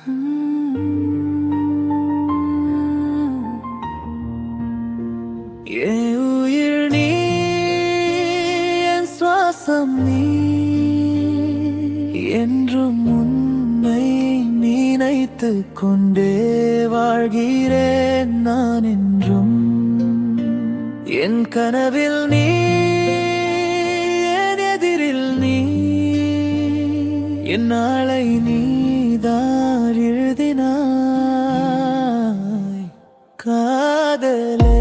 என் உயிர் நீ, என் சுவாசம் நீ, என்றும் உன்னை நினைத்துக் கொண்டே வாழ்கிறேன் நான் என்றும். என் கனவில் நீ, என் எதிரில் நீ, என் நாளை நீதான் எழுதினாய் காதலே.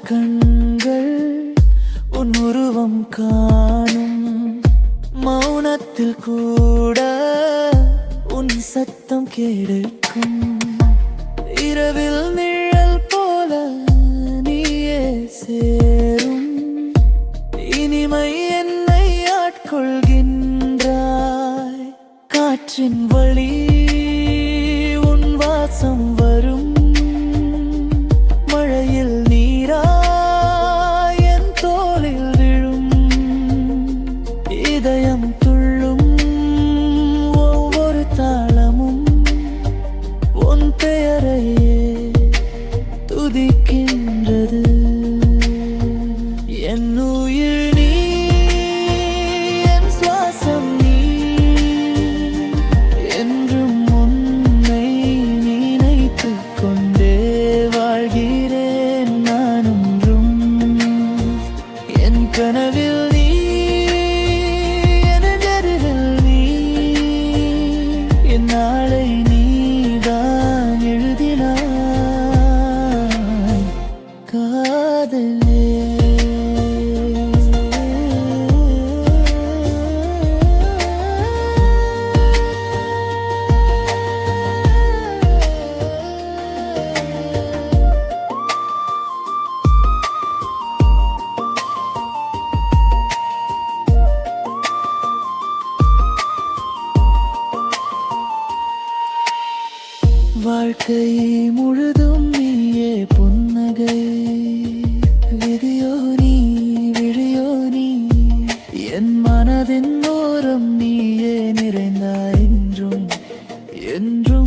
கண்கள் உன் உருவம் காணும், மௌனத்தில் கூட உன் சத்தம் கேட்கும். இரவில் நிழல் போல நீயே சேரும், இனிமை என்னை ஆட்கொள்கின்றாய். காற்றின் வழி உன் வாசம் வரும், மழையில் இதயம் துள்ளும் ஒவ்வொரு தாளமும் உன் பெயரையே துதிக்கின்றது. என் உயிர் நீ, என் சுவாசம் நீ, என்றும் உன்னை நினைத்துக் கொண்டே வாழ்கிறேன் நான் ஒன்றும். என் கனவில் நாளை நீதான் எழுதினாய் காதலே. வாழ்க்கை முழுதும் நீயே புன்னகை, விதியோ நீ விழியோ நீ, என் மனதின் ஓரம் நீயே நிறைந்தாய் என்றும் என்றும்.